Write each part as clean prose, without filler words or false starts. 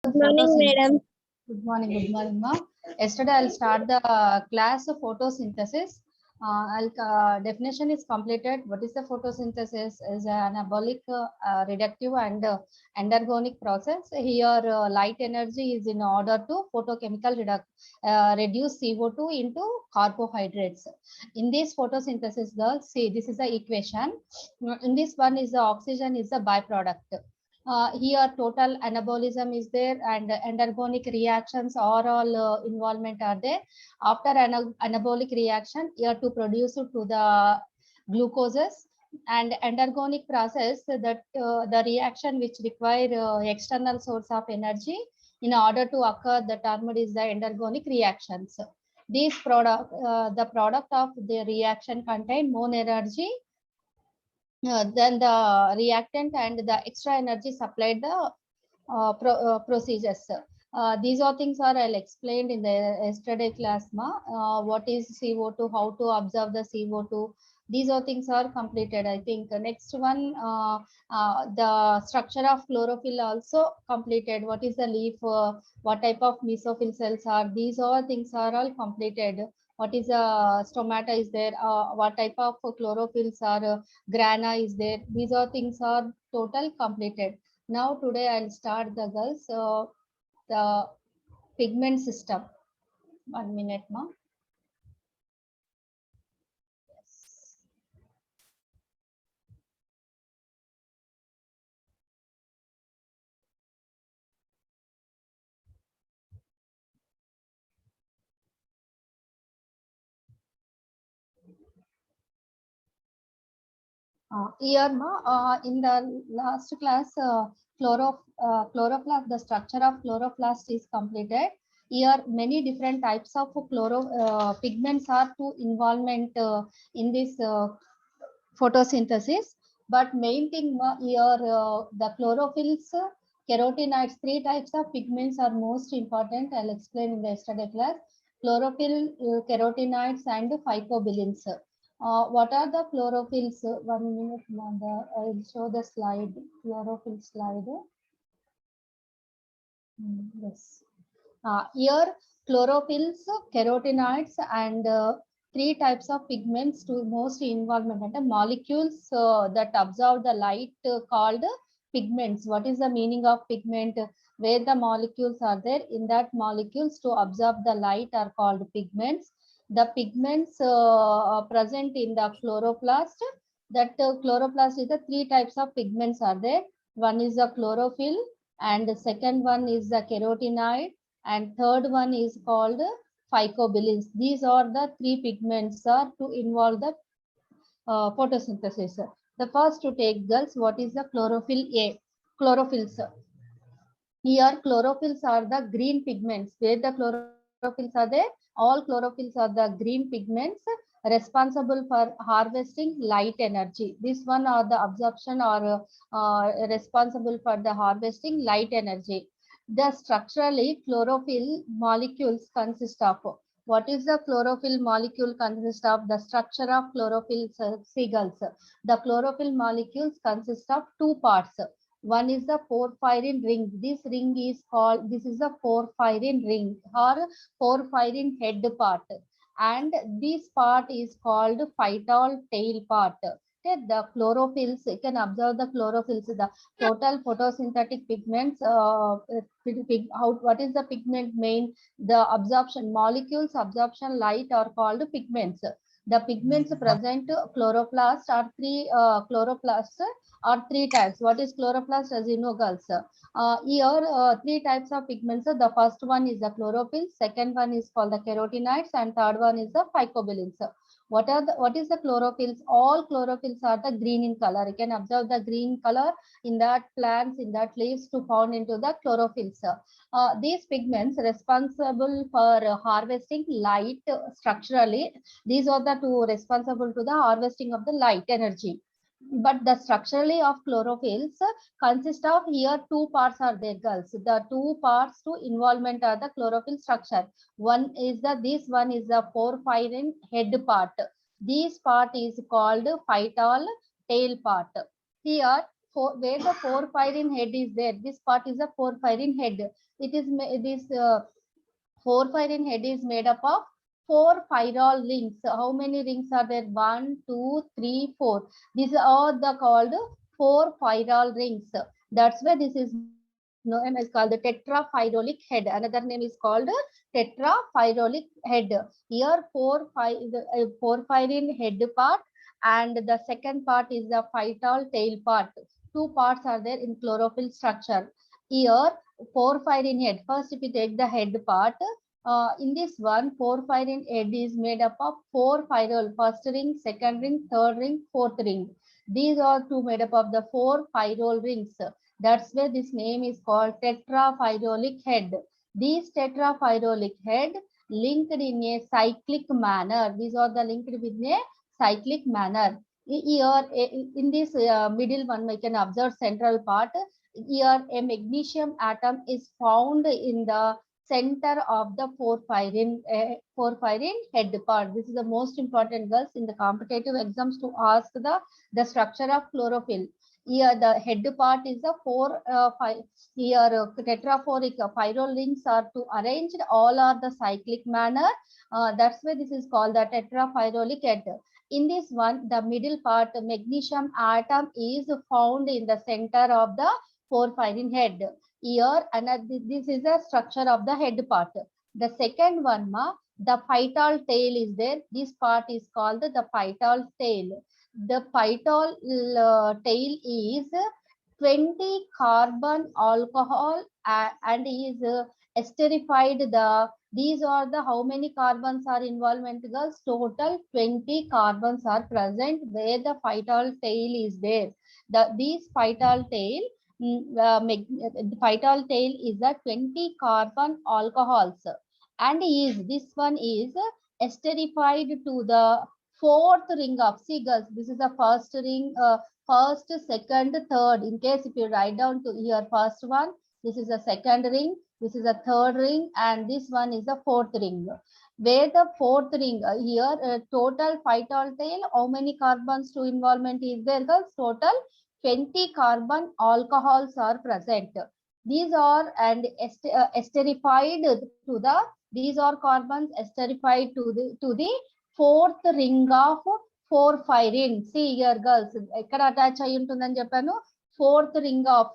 Good morning, madam. Good morning, ma. Yesterday I'll start the class of photosynthesis. Definition is completed. What is the photosynthesis? Is an anabolic, reductive, and endergonic process. Here, light energy is in order to photochemical reduce CO2 into carbohydrates. In this photosynthesis, girls, see this is the equation. In this one is the oxygen is the byproduct. Here total anabolism is there and endergonic reactions or all involvement are there. After anabolic reaction, here to produce to the glucoses and endergonic process that the reaction which require external source of energy in order to occur, the term is the endergonic reactions. These product, the product of the reaction contain more energy then the reactant and the extra energy supplied the procedures. These are things are I'll explained in the yesterday class. What is CO2, how to observe the CO2. These are things are completed. I think next one, the structure of chlorophyll also completed. What is the leaf? What type of mesophyll cells are? These all things are all completed. What is the stomata is there? What type of chlorophylls are? Grana is there. These are things are total completed. Now today I'll start the girls the pigment system. 1 minute, ma. Yes. Here, ma, in the last class, chloroplast, the structure of chloroplast is completed. Here, many different types of pigments are to involvement in this photosynthesis. But main thing here, the chlorophylls, carotenoids, three types of pigments are most important. I'll explain in the yesterday class. Chlorophyll, carotenoids, and phycobilins. What are the chlorophylls? 1 minute, Manda. I'll show the slide. Chlorophyll slide. Yes. Here, chlorophylls, carotenoids, and three types of pigments to most involvement and molecules that absorb the light called pigments. What is the meaning of pigment? Where the molecules are there, in that molecules to absorb the light are called pigments. The pigments present in the chloroplast, that chloroplast is the three types of pigments are there. One is the chlorophyll, and the second one is the carotenoid, and third one is called phycobilins. These are the three pigments are to involve the photosynthesis. The first to take, girls, what is the chlorophyll A? Chlorophylls. Here chlorophylls are the green pigments. Where the chlorophylls are there, all chlorophylls are the green pigments responsible for harvesting light energy. This one are the absorption or responsible for the harvesting light energy. The structurally chlorophyll molecules consist of, what is the chlorophyll molecule consist of? The structure of chlorophyll seagulls. The chlorophyll molecules consist of two parts. One is the porphyrin ring. This ring is called, this is the porphyrin ring or porphyrin head part. And this part is called phytol tail part. Okay, the chlorophylls, you can observe the chlorophylls, the total photosynthetic pigments. What is the pigment main? The absorption, molecules absorption light are called pigments. The pigments present chloroplast are chloroplasts are three types. What is chloroplast? As you know, girls. Here, three types of pigments. The first one is the chlorophyll, second one is called the carotenoids, and third one is the phycobilins. What is the chlorophylls? All chlorophylls are the green in color. You can observe the green color in that plants, in that leaves to found into the chlorophylls. These pigments responsible for harvesting light structurally. These are the two responsible to the harvesting of the light energy. But the structurally of chlorophylls consist of, here two parts are there, girls. The two parts to involvement are the chlorophyll structure. One is the, this one is the porphyrin head part. This part is called phytol tail part. Here where the porphyrin head is there. This part is the porphyrin head. It is this porphyrin head is made up of 4 pyrrole rings. How many rings are there? 1, 2, 3, 4. These are all the called 4 pyrrole rings. That's why this is known as called the tetrapyrrolic head. Another name is called tetrapyrrolic head. Here porphyrin head part, and the second part is the phytol tail part. Two parts are there in chlorophyll structure. Here porphyrin head. First, if you take the head part, in this one, porphyrin head is made up of 4 pyrrole. First ring, second ring, third ring, fourth ring. These are two made up of the 4 pyrrole rings. That's why this name is called tetrapyrrolic head. These tetrapyrrolic head linked in a cyclic manner. These are the linked with a cyclic manner. Here in this middle one, we can observe central part. Here a magnesium atom is found in the center of the porphyrin head part. This is the most important, girls, in the competitive exams to ask the structure of chlorophyll. Here the head part is the tetraphoric pyrrole rings are to arranged. All are the cyclic manner. That's why this is called the tetrapyrrolic head. In this one, the middle part, magnesium atom is found in the center of the porphyrin head. Here, this is the structure of the head part. The second one, the phytol tail is there. This part is called the phytol tail. The phytol tail is 20 carbon alcohol and is esterified. These are the how many carbons are involvement, girls? Total 20 carbons are present where the phytol tail is there. These phytol tail, the phytol tail is the 20 carbon alcohols, and this one is esterified to the fourth ring of, see girls, this is the first ring, first, second, third. In case if you write down to here, first one, this is the second ring, this is the third ring, and this one is the fourth ring. Where the fourth ring, here total phytol tail, how many carbons to involvement is there, girls? Total 20 carbon alcohols are present. These are and esterified to the, these are carbons esterified to the fourth ring of porphyrin. See here, girls, ekkada attach ayi untundani cheppanu, fourth ring of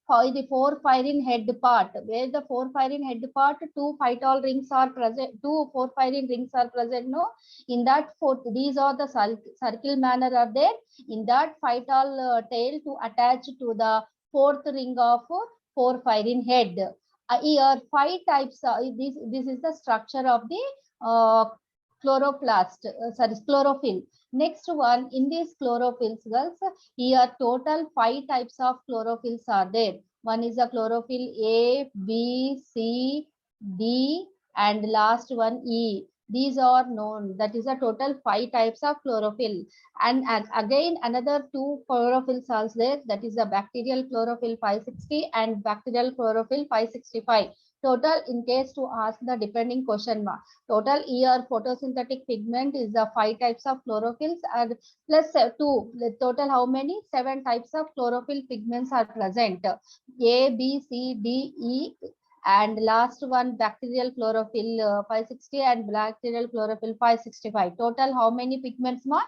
the porphyrin head part. Where the porphyrin head part, two phytol rings are present, two porphyrin rings are present. No, in that fourth, these are the circle manner are there. In that phytol tail to attach to the fourth ring of porphyrin head. Here 5 types. This is the structure of the chlorophyll. Next one, in these chlorophylls, girls, here total 5 types of chlorophylls are there. One is the chlorophyll A, B, C, D, and last one E. These are known. That is a total 5 types of chlorophyll. And again another 2 chlorophylls are there. That is the bacterial chlorophyll 560 and bacterial chlorophyll 565. Total, in case to ask the depending question mark, total here photosynthetic pigment is the 5 types of chlorophylls and plus 2. Total how many? 7 types of chlorophyll pigments are present. A, B, C, D, E, and last one bacterial chlorophyll 560 and bacterial chlorophyll 565. Total how many pigments, ma?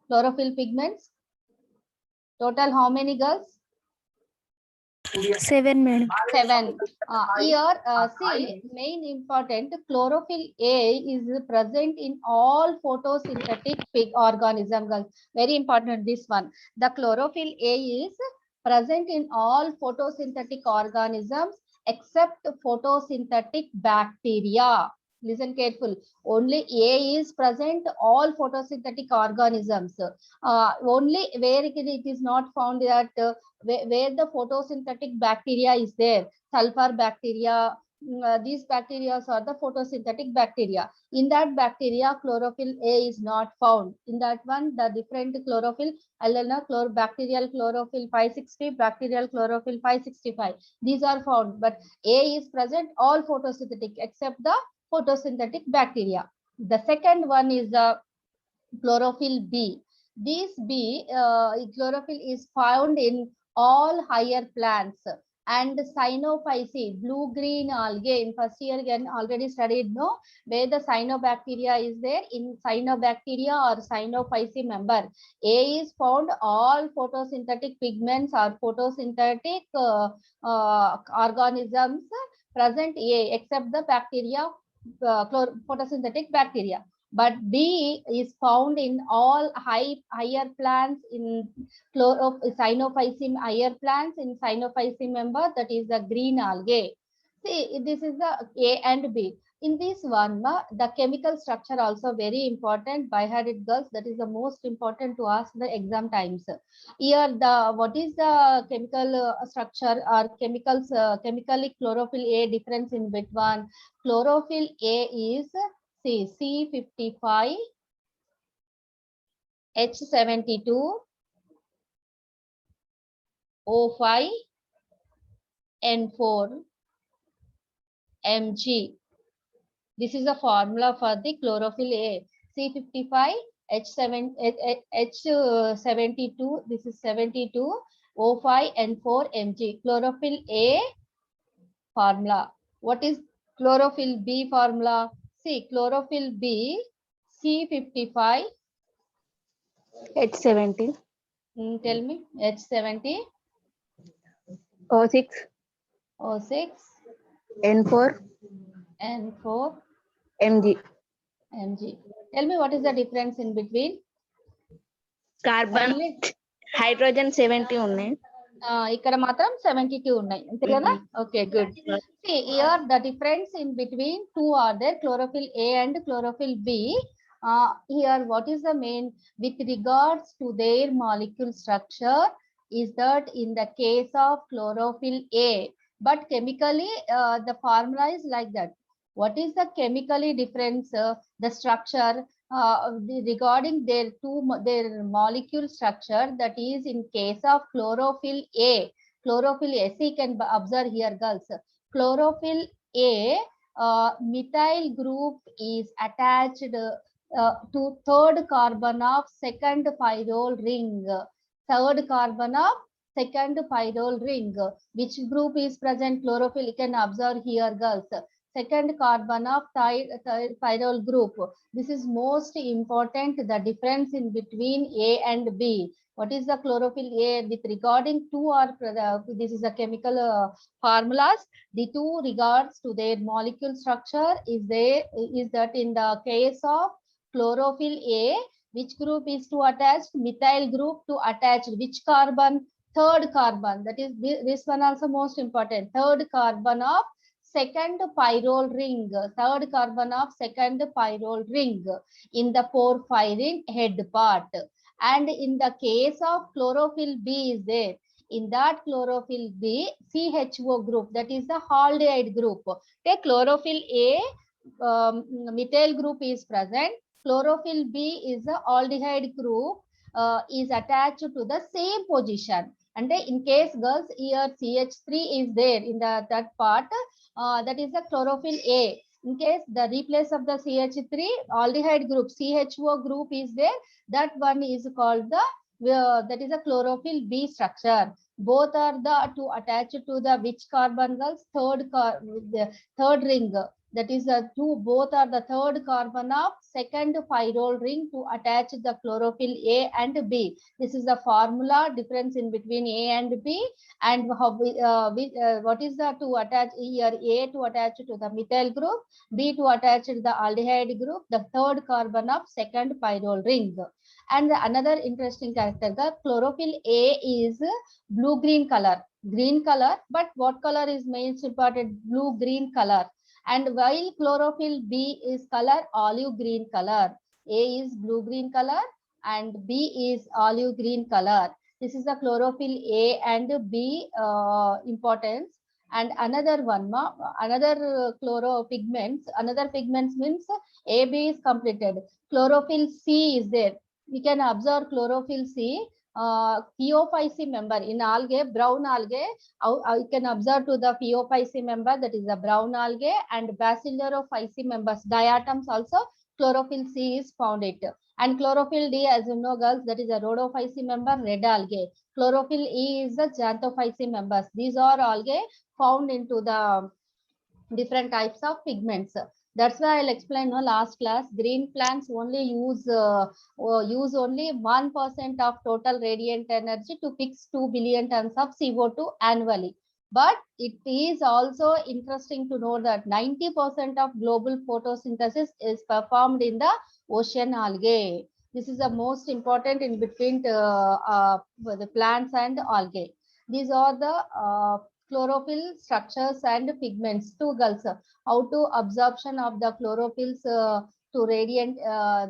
Chlorophyll pigments. Total how many, girls? 7, madam. 7. Here, see, main important, chlorophyll A is present in all photosynthetic organisms, girls. Very important, this one. The chlorophyll A is present in all photosynthetic organisms except photosynthetic bacteria. Listen careful. Only A is present all photosynthetic organisms. Only where it is not found that where the photosynthetic bacteria is there, sulfur bacteria, these bacteria are the photosynthetic bacteria. In that bacteria, chlorophyll A is not found. In that one, the different chlorophyll, bacterial chlorophyll 560, bacterial chlorophyll 565. These are found, but A is present all photosynthetic except the photosynthetic bacteria. The second one is the chlorophyll B. This B, chlorophyll is found in all higher plants. And cyanophyceae, blue-green algae, in first year again already studied, no, where the cyanobacteria is there, in cyanobacteria or cyanophyceae member. A is found all photosynthetic pigments or photosynthetic organisms present A, except the bacteria, photosynthetic bacteria. But B is found in all higher plants, in cyanophyceae higher plants, in cyanophyceae member, that is the green algae. See, this is the A and B. In this one, the chemical structure also very important. By headed girls, that is the most important to ask the exam times. Here, the what is the chemical structure or chemicals, chemically chlorophyll A difference in between. Chlorophyll A is C55, H72, O5, N4, Mg. This is the formula for the chlorophyll A. C55, H72, this is 72, O5, N4, Mg. Chlorophyll A formula. What is chlorophyll B formula? See, chlorophyll B, C55, H70, tell me, H70, O6, O6, N4, N4, Mg. Mg. Tell me what is the difference in between? Carbon, Only hydrogen 70 ఉన్నాయి. ఇక్కడ మాత్రం 72 ఉన్నాయి అంతే కదా. Okay, good. See here the difference in between two are there, chlorophyll A and chlorophyll B. Here what is the main with regards to their molecule structure is that in the case of chlorophyll A, but chemically the formula is like that. What is the chemically difference, the structure regarding their molecule structure, that is in case of chlorophyll A. Chlorophyll A, see, you can observe here girls, chlorophyll A, methyl group is attached to third carbon of second pyrrole ring. Third carbon of second pyrrole ring. Which group is present? Chlorophyll, you can observe here girls. Second carbon of pyrrole group. This is most important, the difference in between A and B. What is the chlorophyll A with regarding to, or this is a chemical formulas. The two regards to their molecule structure is that in the case of chlorophyll A, which group is to attach? Methyl group to attach which carbon? Third carbon. That is this one also most important. Third carbon of second pyrrole ring. Third carbon of second pyrrole ring in the porphyrin head part. And in the case of chlorophyll B is there. In that chlorophyll B, CHO group, that is the aldehyde group. Take chlorophyll A, methyl group is present. Chlorophyll B is the aldehyde group, is attached to the same position. And in case girls, here CH3 is there in that part, that is the chlorophyll A. In case the replace of the CH3, aldehyde group, CHO group is there, that one is called the that is a chlorophyll B structure. Both are the to attach to the which carbon girls? Third ring. That is the two, both are the third carbon of second pyrrole ring to attach the chlorophyll A and B. This is the formula difference in between A and B. And how what is the to attach here? A to attach to the methyl group, B to attach to the aldehyde group, the third carbon of second pyrrole ring. And another interesting character, the chlorophyll A is blue-green color, green color, but what color is most important? Blue-green color. And while chlorophyll B is color olive green color. A is blue-green color and B is olive green color. This is the chlorophyll A and B importance. And another one, another another pigments means AB is completed. Chlorophyll C is there. We can observe chlorophyll C, Phaeophyceae member in algae, brown algae. You can observe to the Phaeophyceae member, that is the brown algae, and Basilarophyceae members, diatoms also chlorophyll C is found it. And chlorophyll D, as you know, girls, that is a rhodophyceae member, red algae. Chlorophyll E is the xanthophyceae members. These are algae found into the different types of pigments. That's why I'll explain no last class. Green plants only use only 1% of total radiant energy to fix 2 billion tons of CO2 annually. But it is also interesting to know that 90% of global photosynthesis is performed in the ocean algae. This is the most important in between the plants and algae. These are the chlorophyll structures and pigments. Two girls, how to absorption of the chlorophylls to radiant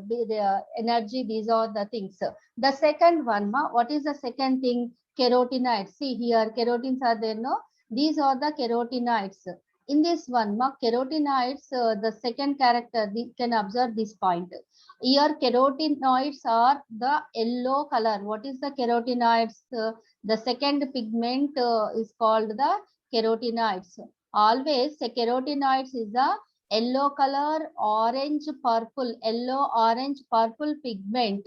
the energy. These are the things. The second one, what is the second thing? Carotenoids. See here, carotenoids are there, no? These are the carotenoids. In this one, carotenoids, the second character, we can observe this point. Here, carotenoids are the yellow color. What is the carotenoids? The second pigment is called the carotenoids. Always the carotenoids is the yellow color, orange, purple, yellow, orange, purple pigment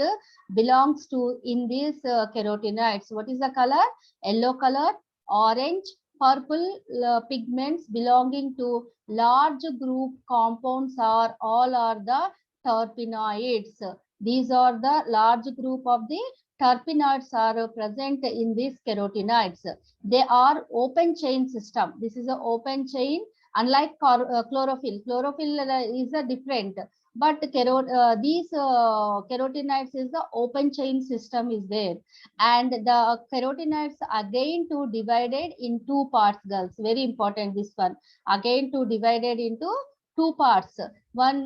belongs to in these carotenoids. What is the color? Yellow color, orange, purple pigments belonging to large group compounds are all are the terpenoids. These are the large group of the terpenoids are present in these carotenoids. They are open chain system. This is an open chain, unlike chlorophyll. Chlorophyll is a different, but these carotenoids is the open chain system is there, and the carotenoids again to divided in two parts, girls. Very important this one. Again to divided into two parts. One,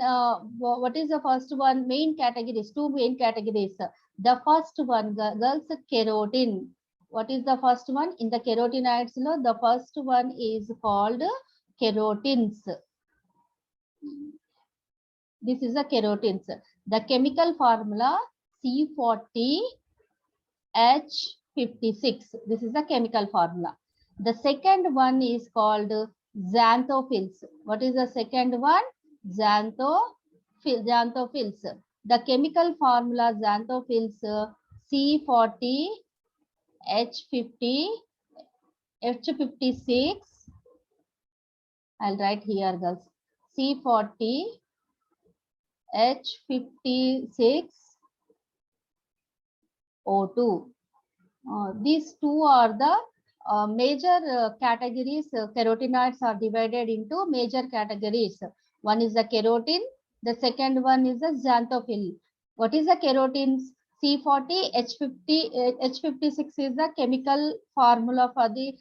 what is the first one? Main categories. Two main categories. The first one, girls, keratin. What is the first one? In the carotenoids, the first one is called keratins. This is the keratins. The chemical formula C40H56. This is the chemical formula. The second one is called xanthophylls. What is the second one? Xanthophylls. The chemical formula xanthophylls C40H56. I'll write here, girls. C40H56O2. These two are the major categories. Carotenoids are divided into major categories. One is the keratin. The second one is the xanthophyll. What is the keratins? C40H56 is the chemical formula for the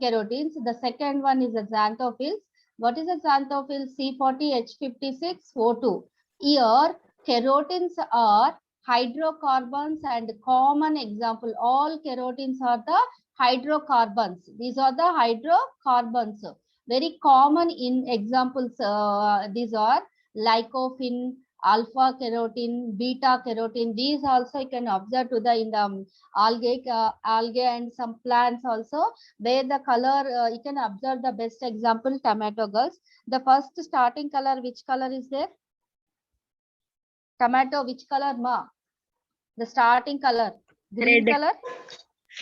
keratins. The second one is the xanthophylls. What is the xanthophylls? C40H56O2. Here, keratins are hydrocarbons, and common example, all keratins are the hydrocarbons. These are the hydrocarbons. Very common in examples. These are lycopene, alpha keratin, beta keratin. These also you can observe to the in the algae and some plants also, where the color you can observe the best example, tomato, girls. The first starting color, which color is there? Tomato, which color, ma? The starting color, green Red. color.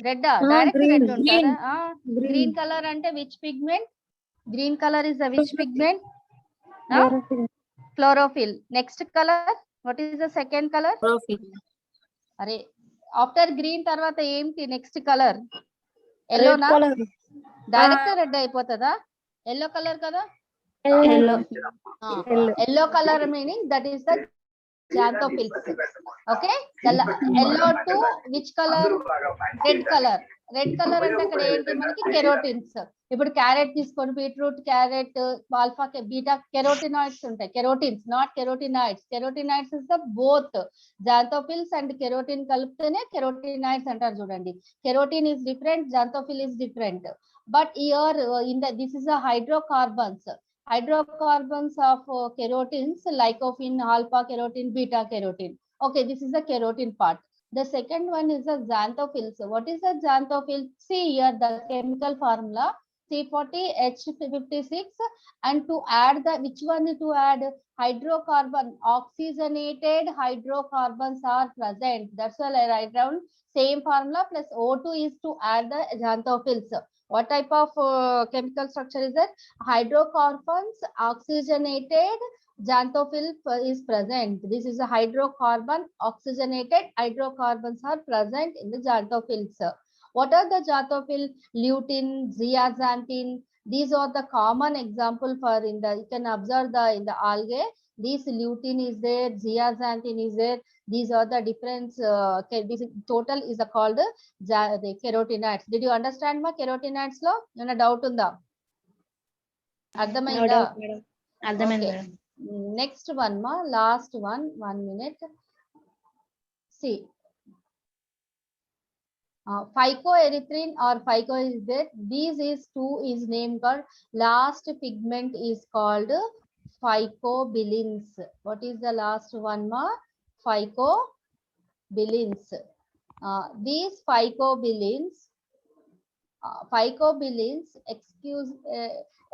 Red, direct green, red untada. Green color ante which pigment? Green color is the which pigment? Chlorophyll. Next color, what is the second color? Chlorophyll. Are after green tarvata emti next color? Yellow na? color. Direct red ayipotada? Yellow color kada? Yellow. Yellow color meaning that is the xanthophylls. Okay, the yellow to which color? Red color. Red color అంటే అక్కడ ఏంటి మనకి carotenes. ఇప్పుడు carrot తీసుకొని beetroot, carrot, alpha, beta carotenoids ఉంటాయి. Carotenes, not carotenoids. Carotenoids is the both xanthophylls and carotene కలిపితేనే carotenoids అంటారు చూడండి. Carotene is different, xanthophylls is different. But here in the this is a hydrocarbons. Hydrocarbons of keratins, lycopene, alpha keratin, beta keratin. Okay, this is the keratin part. The second one is the xanthophylls. What is the xanthophylls? See here the chemical formula C40H56, and to add the which one to add hydrocarbon, oxygenated hydrocarbons are present. That's why I write down same formula plus O2 is to add the xanthophylls. What type of chemical structure is that? Hydrocarbons, oxygenated, xanthophyll is present. This is a hydrocarbon, oxygenated hydrocarbons are present in the xanthophylls. What are the xanthophylls? Lutein, zeaxanthin. These are the common example for in the, you can observe the in the algae. This lutein is there, zeaxanthin is there. These are the different, this total is called the carotenoids. Did you understand ma carotenoids lo? Yana doubt unda? No Ardhamainda? doubt, madam. అర్థమైంది Okay. Madam. Next one ma, last one, 1 minute. See. Phycoerythrin or phyco is there. These is two is named called. Last pigment is called phycobilins. What is the last one ma? Phycobilins. These phycobilins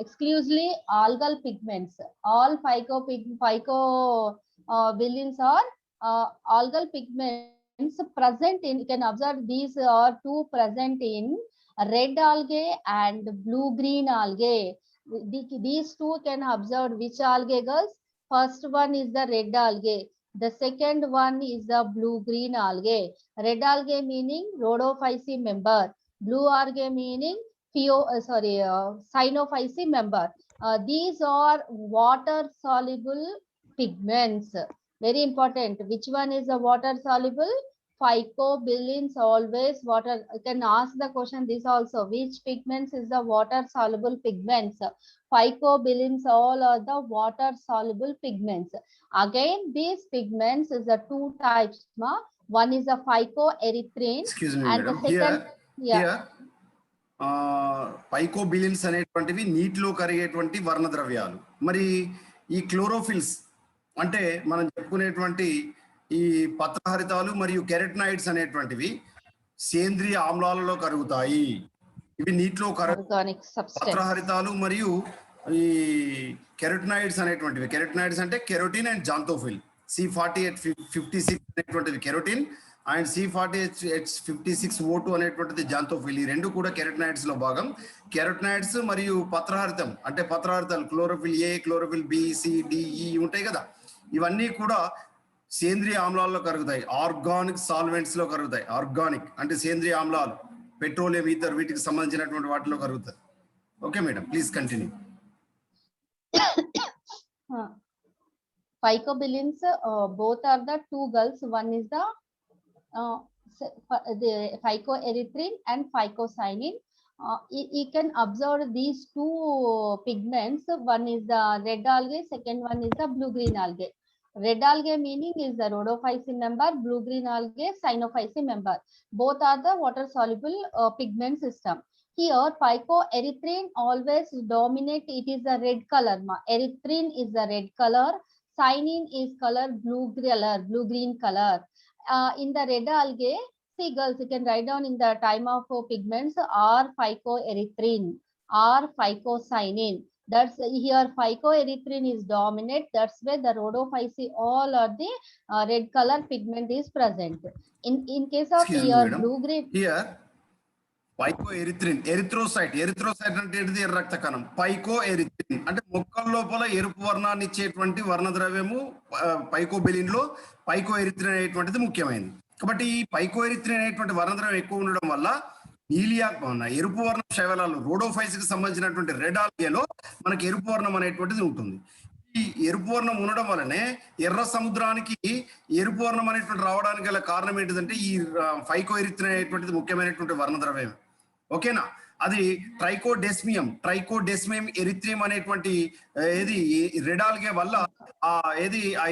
exclusively algal pigments. All phycobilins are algal pigments present in, you can observe these are two present in red algae and blue green algae. These two can observe which algae, girls? First one is the red algae. The second one is the blue green algae. Red algae meaning rhodophyceae member. Blue algae meaning cyanophyceae member. These are water soluble pigments. Very important. Which one is the water soluble? Phycobilins always water. You can ask the question this also. Which pigments is the water soluble pigments? Phycobilins all are the water soluble pigments. Again, these pigments is the two types. One is a phycoerythrin. Excuse me, and madam. the second, Here, పైకోబిలిన్స్ అనేటువంటివి నీటిలో కరిగేటువంటి వర్ణద్రవ్యాలు. మరి ఈ chlorophylls అంటే మనం చెప్పుకునేటువంటి ఈ పత్రహరితాలు మరియు carotenoids అనేటువంటివి సేంద్రియ ఆమ్లాలలో కరుగుతాయి. ఇవి నీటిలో పత్రహరితాలు మరియు ఈ కెరటనాయిడ్స్ అనేటువంటివి, కెరటనాయిడ్స్ అంటే కెరోటిన్ అండ్ జాంతోఫిల్. C40H56 అనేటువంటిది కెరోటిన్ అండ్ C40H56O2 అనేటువంటిది జాంతోఫిల్. ఈ రెండు కూడా కెరటనాయిడ్స్ లో భాగం. కెరటనాయిడ్స్ మరియు పత్రహరితం అంటే పత్రహరితాలు chlorophyll A, chlorophyll B, C, D, E ఉంటాయి కదా, ఇవన్నీ కూడా సేంద్రియ ఆమ్లాల్లో కరుగుతాయి. ఆర్గానిక్ సాల్వెంట్స్ లో కరుగుతాయి. ఆర్గానిక్ అంటే సేంద్రియ ఆమ్లాలు, పెట్రోలియం, ఈథర్ వీటికి సంబంధించినటువంటి వాటిలో కరుగుతాయి. Okay madam, please continue. Phycobilins, both are the two girls. One is the phycoerythrin and phycocyanin. You can observe these two pigments. One is the red algae, second one is the blue green algae. Red algae meaning is the rhodophyceae member, blue green algae cyanophyceae member. Both are the water soluble pigment system. Here phycoerythrin always dominate. It is the red color. Erythrin is the red color. Cyanin is color blue green color. In the red algae, see girls, you can write down in the time of pigments are phycoerythrin or phycocyanin. That's here phycoerythrin is dominant. That's where the rhodophyceae all are the red color pigment is present. In case of here blue green. Here phycoerythrin, erythrocyte అంటే ఏంటిది? ఎర్ర రక్త కణం. పైకోఎరిథ్రిన్ అంటే మొక్కల లోపల ఎరుపు వర్ణాన్ని ఇచ్చేటువంటి వర్ణద్రవ్యము పైకోబిలిన్ లో పైకోఎరిథ్రిన్ అనేటువంటిది ముఖ్యమైనది. కాబట్టి ఈ పైకోఎరిథ్రిన్ అనేటువంటి వర్ణద్రవ్యం ఎక్కువ ఉండడం వల్ల ఎరుపు వర్ణం శైవలాలు రోడోఫైస్ కి సంబంధించినటువంటి రెడ్ ఆల్గేలో మనకి ఎరుపు వర్ణం అనేటువంటిది ఉంటుంది. ఈ ఎరుపు వర్ణం ఉండడం వల్లనే ఎర్ర సముద్రానికి ఎరుపు వర్ణం అనేటువంటి రావడానికి గల కారణం ఏంటిదంటే ఈ పైకోఎరిథ్రిన్ అనేటువంటిది ముఖ్యమైనటువంటి వర్ణద్రవ్యం. ఓకేనా? అది ట్రైకోడెస్మియం ఎరిథ్రియం అనేటువంటి ఏది రెడ్ ఆల్గే వల్ల ఆ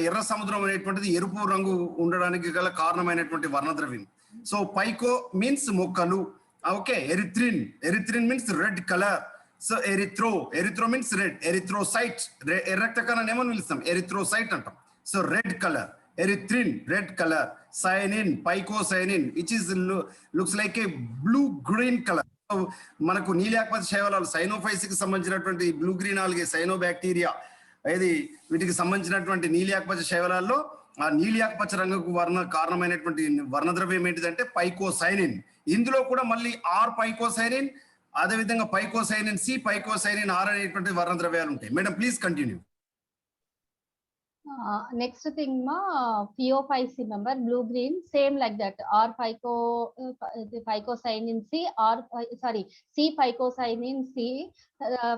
ఎర్ర సముద్రం అనేటువంటిది ఎరుపు రంగు ఉండడానికి గల కారణమైనటువంటి వర్ణద్రవ్యం. సో పైకో మీన్స్ మొక్కలు. Okay, erythrin means red colour. So erythro means red. Erythrocyte రక్త కణాన్ని ఏమని పిలుస్తాం? ఎరిథ్రోసైట్ అంటాం. So red colour, erythrin red colour. Cyanin, phycocyanin which is looks like a blue green colour. మనకు నీలియాకుపచ్చ శైవలాలు సైనోఫైస్ కి సంబంధించినటువంటి బ్లూ గ్రీన్ ఆల్గే సైనోబాక్టీరియా ఇది వీటికి సంబంధించినటువంటి నీలియాకుపచ్చ శైవలాల్లో ఆ నీలియాకుపచ్చ రంగుకు కారణమైనటువంటి వర్ణద్రవ్యం ఏంటిదంటే పైకోసైనిన్. ఇందులో కూడా మళ్ళీ ఆర్ పైకోసైనిన్, అదేవిధంగా పైకోసైనిన్ సి, పైకోసైనిన్ ఆర్ అనేటువంటి వర్ణద్రవ్యాలు ఉంటాయి. Madam please continue. Next thing PO5C member blue green same like that or phycocyanin C or C phycocyanin C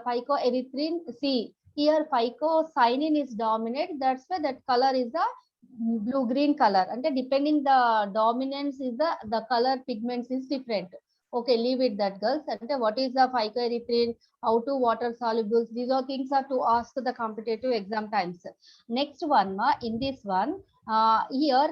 phycoerythrin C. Here phycocyanin is dominant, that's why that color is the blue green color, and depending the dominance is the color pigments is different. Okay, leave it that girls. And what is the phycoerythrin, how to water solubles, these are things are to ask the competitive exam times. Next one in this one here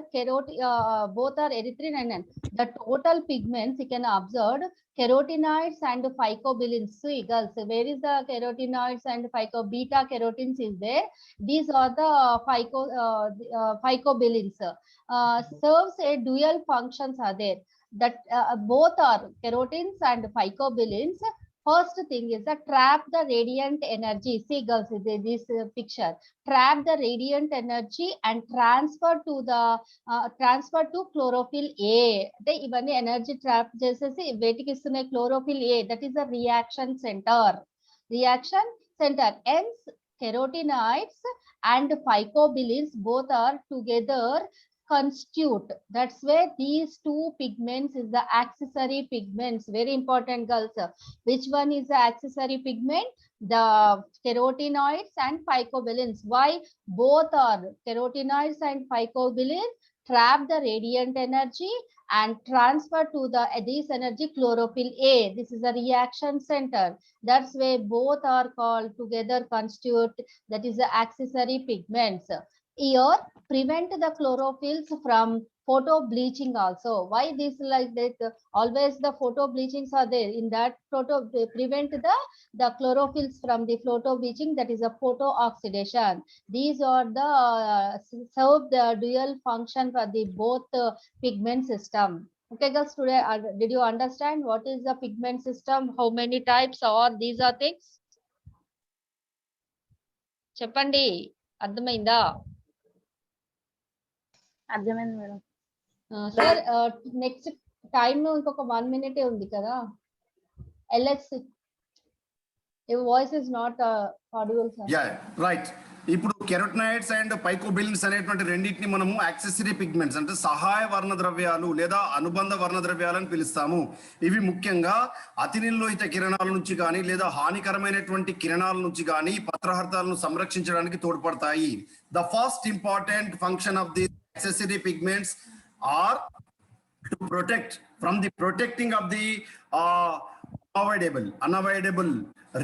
both are erythrin and the total pigments you can observe carotenoids and phycobilins. See girls, where is the carotenoids and beta carotens is there, these are the phycobilins. Serves a dual functions are there, that both are carotins and phycobilins. First thing is that trap the radiant energy. See girls, this picture, trap the radiant energy and transfer to chlorophyll A. They even energy trap chesesi vetiki istunnayi chlorophyll A, that is the reaction center. Hence carotenoids and phycobilins both are together constitute, that's where these two pigments is the accessory pigments. Very important girls, which one is the accessory pigment? The carotenoids and phycobilins. Why? Both are carotenoids and phycobilins trap the radiant energy and transfer to this energy chlorophyll A. This is a reaction center, that's why both are called together constitute, that is the accessory pigments. Here prevent the chlorophylls from photo bleaching also. Why this like that? Always the photo bleachings are there, in that prevent the chlorophylls from the photo bleaching, that is a photo oxidation. These are the serve the dual function for the both pigment system. Okay girls, today did you understand what is the pigment system, how many types, or these are things? Cheppandi, అర్థమైందా? అర్థమైంది madam. Sir next time ఇంకొక 1 minute ఉంది కదా. LS your voice is not audible sir. Yeah, right. ఇప్పుడు carotenoids and పైకోబిలిన్స్ అనేటువంటి రెండింటిని మనము accessory pigments అంటే సహాయ వర్ణద్రవ్యాలు లేదా అనుబంధ వర్ణద్రవ్యాలు అని పిలుస్తాము. ఇవి ముఖ్యంగా అతినిర్లోహిత కిరణాల నుంచి కానీ లేదా హానికరమైనటువంటి కిరణాల నుంచి కానీ పత్రహర్థాలను సంరక్షించడానికి తోడ్పడతాయి. The first important function of the accessory pigments are to protect from the protecting of the unavoidable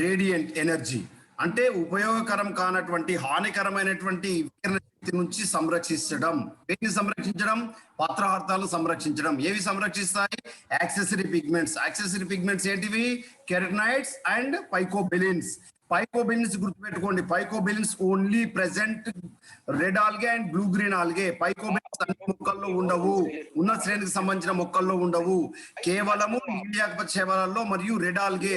radiant energy. అంటే ఉపయోగకరం కానటువంటి హానికరమైనటువంటి వికిరణ శక్తి నుంచి సంరక్షించడం. ఏవి సంరక్షించడం? పత్రహర్థాలను సంరక్షించడం. ఏవి సంరక్షిస్తాయి? Accessory pigments. యాక్సెసరీ పిగ్మెంట్స్ ఏంటివి? Carotenoids and phycobilins. పైకోబిలిన్స్ గుర్తుపెట్టుకోండి, phycobilins only present red algae and blue green algae. Phycobilins అన్ని మొక్కల్లో ఉండవు, ఉన్న శ్రేణికి సంబంధించిన మొక్కల్లో ఉండవు, కేవలము నీలియాకుపచ్చ శైవలాల్లో మరియు రెడ్ ఆల్గే